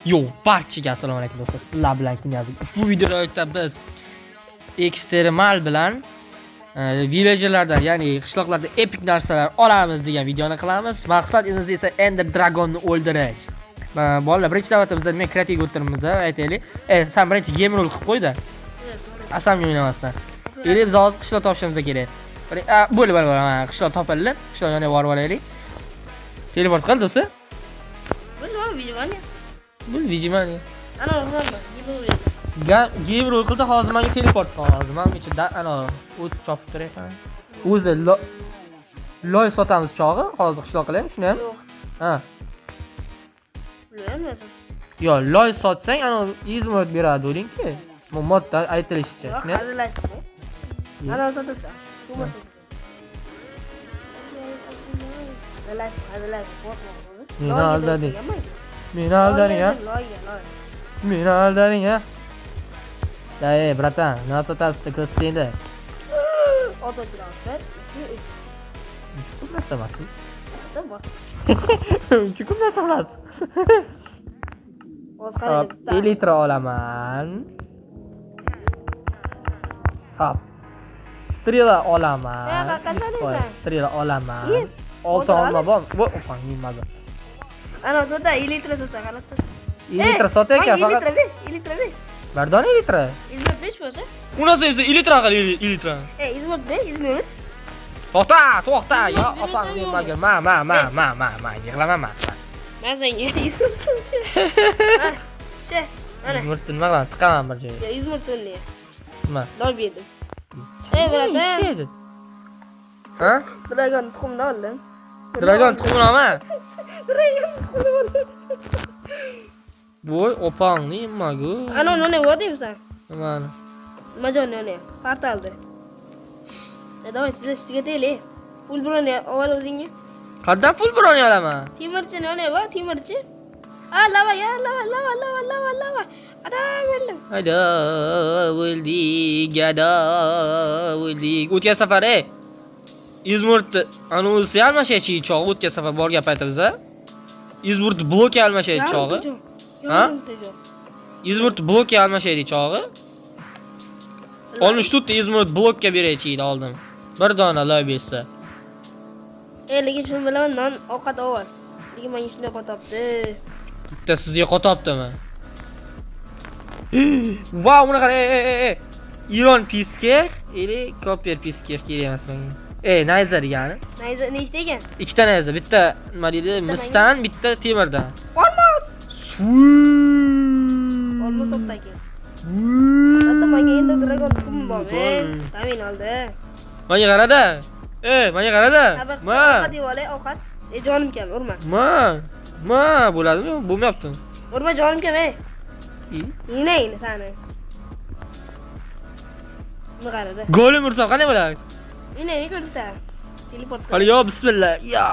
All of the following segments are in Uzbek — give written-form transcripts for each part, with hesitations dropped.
Yo, barchaga assalomu alaykum do'stlar. Sizlar bilan Knyazov. Bu videoda biz ekstremal bilan villagerlardan, ya'ni qishloqlarda epik narsalar olamiz degan videoni qilamiz. Maqsadimiz esa Ender Dragonni o'ldirish. Bolalar, birinchi navbatda bizlar men kreativ o'tirimiz, aytaylik. Sen birinchi game rule qilib qo'y-da. Asamni o'ynamasdan. Endi biz hozir qishloq topishimiz kerak. Bo'lib qishloq topildi. Qishloq yana borib olaylik. Teleport qil do'stlar. Bu Vigimani. Ana o'rnama, Game rule qildi, hozir menga teleport qildi. Men uchun ana o't chopib turaman. O'zi loy sotamiz chog'i, hozir qishloq qilaymi, shuni ham? Ha. Yo, loy sotsang ana izmot beradi o'ling-ki. Bu modda aytilishicha. Shuni hazillashdi. Ana sotasan. Hazillashdi. Meni aldading. Meni aldading, ha? Meni aldading, ha? Ey, bratan, nima sotasizda ko'rsatayda? Oto transfer. Ko'p narsa emas. Tamam. Ko'p narsa emas. Hop, elitra olaman. Hop. Strela olaman. Strela olaman. Olti olma bor. Voy, opang nimada. Ana sota, elitra sota, qarasa. Elitra sota ekan faqat. Elitra. Bardon elitra. İzmir 5 bo'lsa? Bu narsa esa elitra qil, elitra. İzmir 5, İzmir. To'xta, yo, opang nimaga? Ma, yig'lama. Men senga İzmir. Ha. Ana. İzmir nima qiladi? Tiqaman bir joyga. Ya İzmir tunni. Nima? Loy berdim. Bratan. Ha? Dragon tuxumni oldim. Dragon tuxumimi? Dragon tuxumni oldim. Voy, opang nimaga? Ana ne var deyapsan? Nimani? Majoni ne? Portalda. Davay siz ustiga tegli. Full broni avval o'zingga. Qaddan full broni olaman? Temirchi ne bor? Temirchi? Lava. Ada bildim. Ada o'ldik. O'tgan safar İzmirda anonsi almashaychi chog'i o'tgan safar borgan paytimizda. İzmirda blok almashaychi chog'i. Ha? İzmirda blok almashaydi chog'i. 64 ta İzmirda blokka beraychi oldim. Bir dona loybesi. Lekin shuni bilaman, non ovqat ovar. Lekin menga shunday qotapti. Bitta sizga qotaptimi? Vau, buni qara, Iron pisker, Copper pisker kerak emas menga. Nayza degani. Nayza nechta ekan? Ikkita nayza, bitta nima deydi, misdan, bitta temirdan. Olmos. Olmos topda ekan. Hatta menga endi dragon tuxumi bor, tamin oldi. Menga qarada. Menga qarada. Ma. Ovqat, ovqat. Jonim kam, urma. Ma, bo'ladimi? Bo'lmayapti. Urma, jonim kam, Yine sani. Buni qarada. Golim ursam qanday bo'ladi? Yine ko'rsa. Teleport qil. Hadi yo, bismillah. Ya.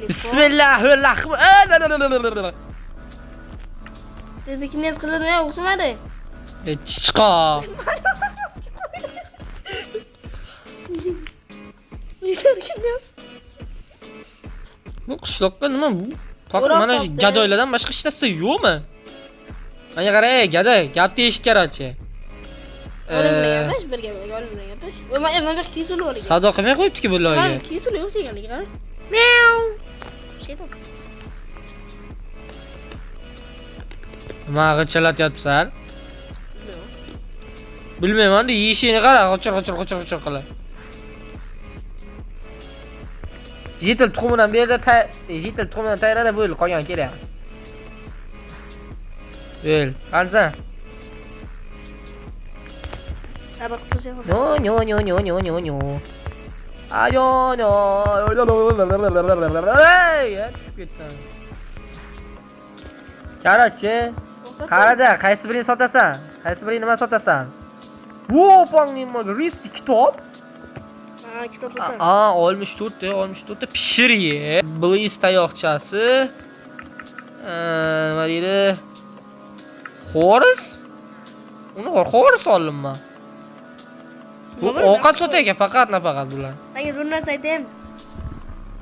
Bismillahirrahmanirrahim. Terbekiniz qilinmay o'xshamadi. Chiqo. Bu qishloqqa nima bu? Faqat mana shu gadoylardan boshqa hech narsa yo'qmi? Menga qara, gapni eshit kerakchi. Birga gapish. Men kisul o'ragan. Sado qilmay qo'yibdi-ki bu loyiga. Men kisul yo'qsiganlik qara. Meow. Shayton. Nima g'ichilatyapsan? Bilmayman-da, yeyishini qara, g'ochir qilib. Yetil tuxumidan berdi, yetil tuxumidan tayyorlab bo'l, qolgan kerak. Bo'l, qansa? Sabaq qilsa. No. Ayo, no. Ketdim. Qarachi. Qarada, qaysi birini sotasan? Qaysi birini nima sotasan? Opang nimaga? Risk kitob? Kitob sotasan. 64 ta pishir ye. Bliss tayoqchasi. Nima deydi? Xoris? Uni xoris oldimmi? Bu ovqat sotayga faqat nafaqat bular. Menga bir narsa aytaymi?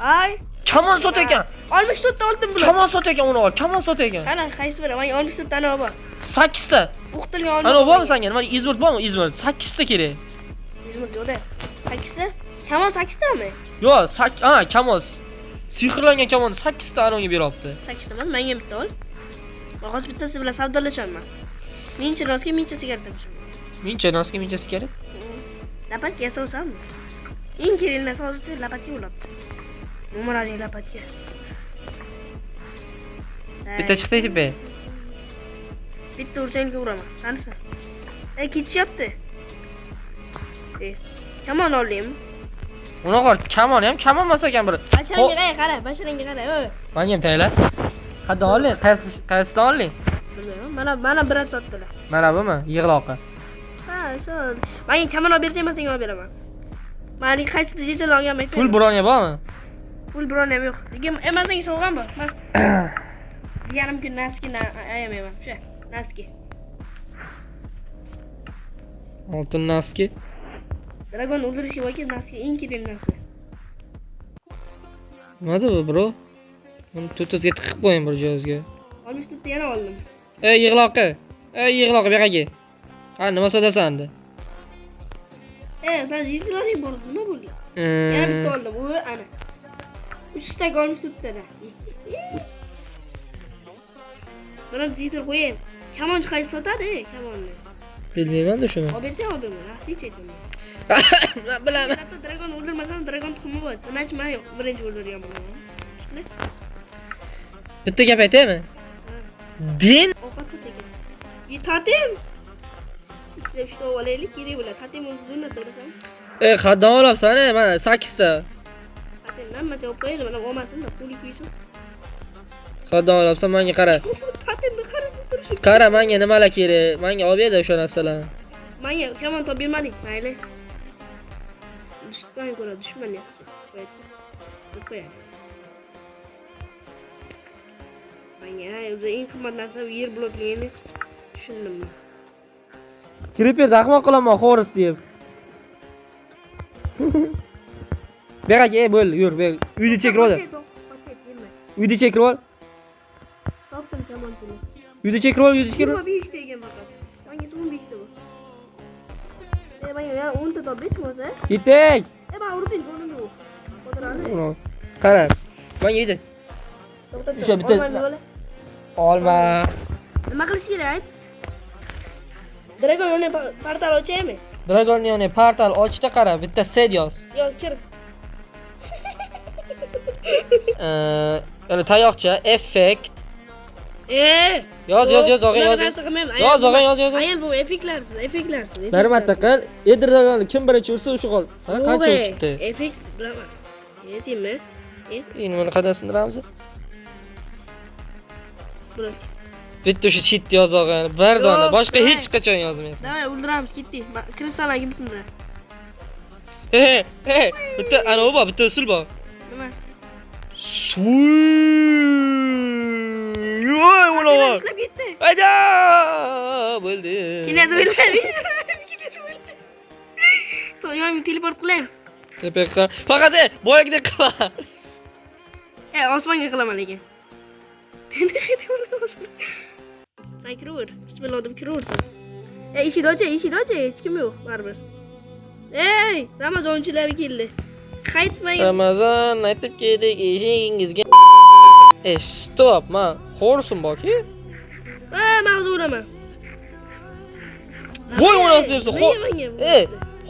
Ay, Kamon sot ekan. 64 ta oldim bular. Kamon sot ekan uni ol. Kamon sot ekan. Qani qaysi biri? Menga 64 tani bor. 8 ta. O'qitilgan oldim. Ana bormi senga? Nima izmurt bormi? Izmurt 8 ta kerak. Izmurt yo'qda. 8 ta? Kamon 8 tami? Yo'q, kamon. Sehrlangan kamonni 8 ta anonga beryapti. 8 ta emas, menga bitta ol. Hozir bittasi bilan savdolashaman. Mencha nosga mencha sigaret olaman. Mencha nosga mencha sigaret? Lapatga yasavsam. Eng kerakli narsa hozir lapatga ulabdi. Umrading lapatga. Bitta chiqdi tipe. Bitta ursangga uraman. Qanisi? Ketishyapti. Kamon olaymi? Uni qor, kamon ham kamon emas ekan bir. Basharangga qara, basharangga qara. Menga ham tayyorla. Qaddan oling, qaysidan oling? Bilmayman. Mana bir sotdilar. Mana bumi? Yig'loqi. Ha, shu. Menga kamon olib bersang, men senga olib beraman. Meni qaysi digital olganman? Pul bronya bormi? Pul bronya yo'q. Lekin men senga sovg'am bor. Yarim kun naskini ayamayman. O'sha, naski. Oltin naski. Dragon o'ldirish yoki naski eng kerakli narsa. Nima bu bro? Uni to'tizga tiqib qo'ying bir joyga. 64 ta yana oldim. Ey yig'loqi. Ey yig'loqi bu yerga. Ha, nima sodasan endi? Sen yig'laring bor, nima bo'ldi? Yana bitta oldim. U ana. 3 ta olmishda. Buni jitir qo'ying. Kamonchi qaysi sotadi, kamonni? Bilmayman-da shuni. Olib bersang oldim, nasiy chaytaman. Bilaman. Hatto dragon o'ldirmasam, dragon tuxumi bor. Nimachi men yo'q, birinchi o'ldirgan bo'laman. Bitta gap aytaymi? Din Ovqat sot ekan. Tatim. Ishlab shu olaylik, kerak bo'ladi. Tatim o'zini so'rasam. Qaddan olibsan, mana 8 ta. Tatim namacha olib qo'yadi, mana olmasin-da, puli kuysin. Qaddan olibsan, menga qara. Tatimni qarab turish. Qara, menga nimalar kerak? Menga olib ber o'sha narsalarni. Menga kamon topib bermading, mayli. Dushman ko'ra dushman yaxshi. Qo'yadi. Menga o'zi eng qimmat narsa yer blokligini tushundim. Creeper rahmat qilaman, xo'ris deb. Beraga, bo'l, yur, ber. Uyni chekib ol. Uyni chekib ol. Topdim kamonchini. Uyni chekib ol, uyni chekib ol. 5 ta ekan faqat. Menga 15 ta bor. Menga 10 ta topib bo'lsa. Ketek. Ben urding, o'rnim yo'q. Qodirani. Qara. Menga yedi. O'sha bitta olma. Nima qilish kerak? Dragon uni portal ochaymi? Dragon uni portal ochda qara, bitta set yoz. Yo'q, kir. Yana tayoqcha, effekt. Yoz, og'ay, yoz. Yoz, og'ay, yoz. Ayol bu effektlarsiz. Bir marta qil. Edir Dragon kim birinchi ursa o'sha qol. Qancha chiqdi? Effekt bilaman. Yetimi? Endi buni qanday sindiramiz? Burak. Bitta o'sha cheat yoz og'ay. Bir dona, boshqa hech qachon yozmaysiz. Davay, o'ldiramiz, ketdik. Kristallar kimsinda? Bitta ana u bor, bitta usul bor. Nima? Voy, unaqa. Ketdi. Ayda! Bo'ldi. Keladi o'yladi. To'yim teleport qilaymi? Faqat boyagidek qilma. Osmonga qilaman lekin. Sen kiraver. Hech bilmadim kiraversin. Eshik ocha, hech kim yo'q baribir. Ey, Ramazonchilar keldi. Qaytmang. Ramazon aytib keldik eshigingizga. Stop, men xo'rsin borki. Mag'zur uraman. Voy, onasi debsa,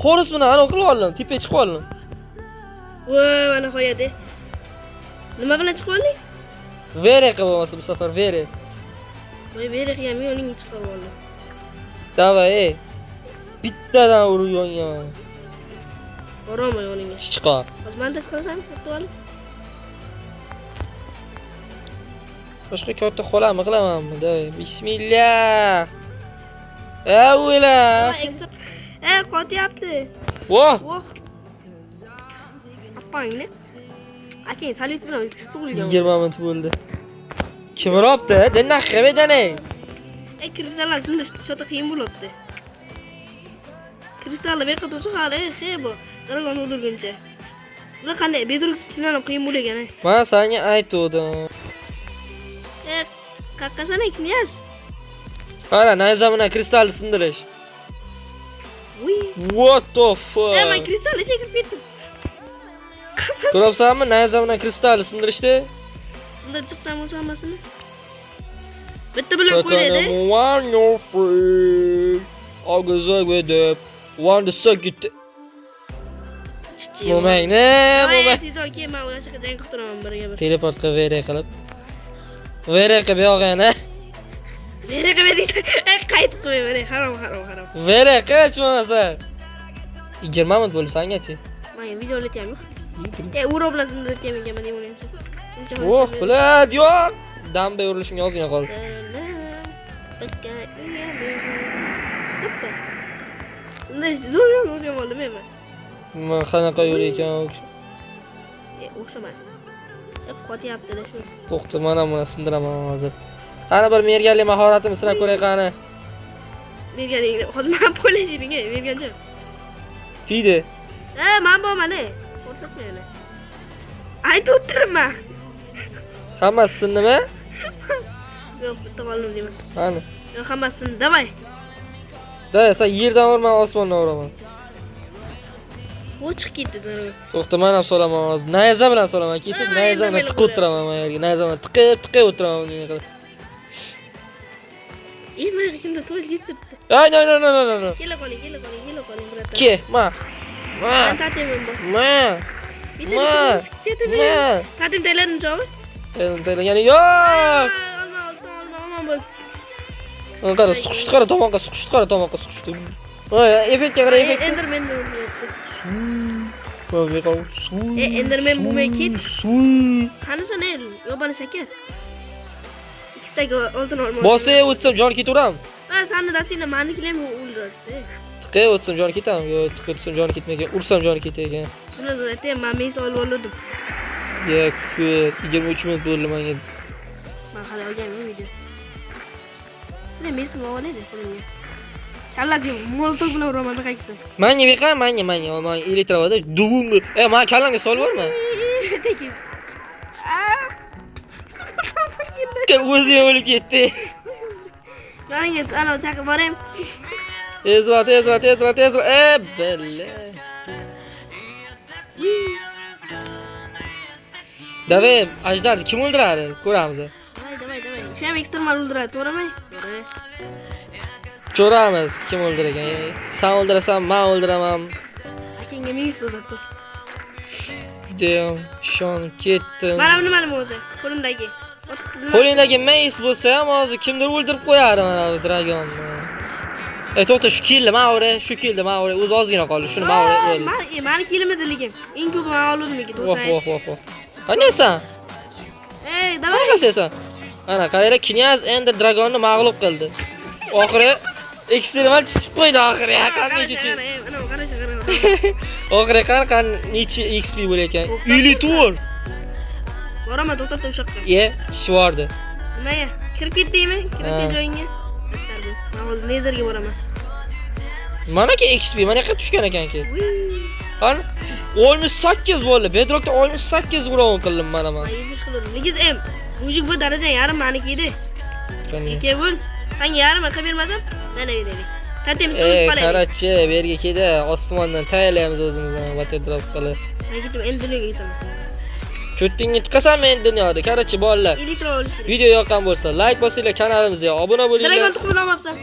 xo'ris bilan ana qilib oldim, tepaga chiqib oldim. Voy, mana qo'yadi. Nima bilan chiqib olding? Vere qilib bu safar, vere. Voy, vere qilgan, men uning chiqib oldim. Davay, bittadan urib yongan. Boroma yoningga. Chiqar. Hozir menda chiqasan, sotib ol. Boshqa katta qo'lami qilamanmi? Davay, bismillah. Avvela. Qotyapti. Voh. Appangni. Aka, salyut bilan tushib tug'ilgan. 20 minut bo'ldi. Kim uribdi? Denna qilvedane. Kristallar shunda shota qiyin bo'libdi. Kristallar berqa tursa hali, bu. Dragon o'ldirguncha. Bular qanday? Bedrock ichidan qiyin bo'lagan. Men senga aytdim. Qaqqasana knyaz. Qara, nayzamini kristal sindirish. Uy. What the fuck? Men kristalni chekib ketdim. Ko'rabsanmi, nayzamini kristal sindirishdi? Unda chiqsam o'sha hammasini. Bitta bilan qo'yadi. One your free. Og'izga deb. One the suck. Momangni, momang. Sizlar kelma, o'shaga jang qilib turaman birga bir. Teleportga vere qilib. Vere qilib yo'g'ani. Vere qilib qaytib qo'yman. Harom. Vere qilchmasa. 20 minut bo'ldi sengachi. Men video olatam yo'q. Uro bilan sindirib ekanman deb o'ylayapsiz. Oh, bilad yo'q. Dambe urilishim yozgan qoldi. Zo'r oldim men. Men qanaqa yo'l ekan? O'xshamaydi. Qotyapti-da shu. To'xta, mana buni sindiraman hozir. Qani bir merganlik mahoratimni sinab ko'ray qani. Merganlik, hozir men polajimga mergancha. Tiydi. Men bo'lmani. Ko'rsatmayman. Aytib o'tirman. Hammasini nima? Yo'q, bitta qoldim deyman. Qani? Yo'q, hammasini davay. Da, sen yerdan urman, osmondan uraman. O chiqib ketdi. To'xta, men ham solaman hozir. Nayza bilan solaman. Keyin nayza bilan tiqib o'tiraman men yerga. Nayza bilan tiqib o'tiraman bunga qilib. Men kimda to'y ketibdi. Ay, no. Kela qoling, bratan. Ke, ma. Men tatimim bor. Ma. Tatim taylarni jomi? Yani yo'q. Olma bo'l. Qara, suqishdi, qara tomonga suqishdi. Voy, effektga qara, effekt. Endermanni o'ldiryapti. Voy, qov. Enderman bo'lmay ketdi. Qanisi ne? Yobani shaka. Ikkitaga oltin olmoq. Bosay o'tsam jon ketaveram. Sani rasingda manikilarni o'ldiradi. Tiqay o'tsam jon ketami? Yo'q, tiqib o'tsam jon ketmagan. Ursam jon ketagan. Shuni aytayman, men mes olib oldim. Yo'q, 23 minut bo'ldi menga. Men hali olganman video. Ne mes oladi shunga. Kallaga molotov bilan uraman qaytsa. Menga beqa, menga elektrovada duvum. Men kallamga solib bormi? O'zi o'lib ketdi. Menga ana chaqib boram. Tezroq. Bella. Davay, ajdar kim o'ldiradi? Ko'ramiz. Davay. Shem ekstremal o'ldiradi, to'g'rimi? Ko'ramiz kim o'ldiragan. Sen o'ldirasan, men o'ldiraman. Akenga minus bo'zatdi. Deyim, ishonib ketdim. Mana bu nima o'zi? Qo'limdagi. Qo'lingdagi mace bo'lsa ham hozir kimdir o'ldirib qo'yardi mana bu dragonni. To'xta, shu keldi, men o'zi ozgina qoldi. Shuni men o'ldi. Meni kelmadi lekin. Eng ko'p men oldim lekin, Voh. Qaniysan? Davay. Qanasan? Ana, qayera knyaz endi dragonni mag'lub qildi. Oxiri ekstremal chiqib qo'ydi oxiri. Qanday chiqdi? Oxiri qanaqa necha XP bo'lar ekan? 54. Boraman, to'xtatdim shoqqa. Shvordi. Nimaga? Kirib ketdingmi? Kirib joyingga. Men hozir nezerga boraman. Mana ki XP, mana yoqqa tushgan ekan-ki. Qani 68 bo'ldi. Bedrockda 68 uron qildim mana men. 100 qildim. Lekin mujik bu daraja yarim meniki edi. Ikki bo'l. Senga yarmi qilib bermasam, mana beraylik. Tatim suv qoladi. Qarachi, berga keldi. Osmondan tayyorlaymiz o'zimizni, waterdrop qilib. Men ketdim, endi dunyoga ketaman. Cho'ttingni tiqasam men dunyoda. Qarachi bolalar. Video yoqqan bo'lsa, like bosinglar, kanalimizga obuna bo'linglar. Dragon tuxumini olmabsan.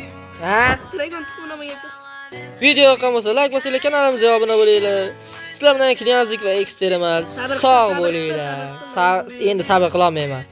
Dragon tuxumini olmayapsan. Video yoqqan bo'lsa, like bosinglar, kanalimizga obuna bo'linglar. Sizlar bilan Knyazlik va Ekstremal sog' bo'linglar. Endi sabr qila olmayman.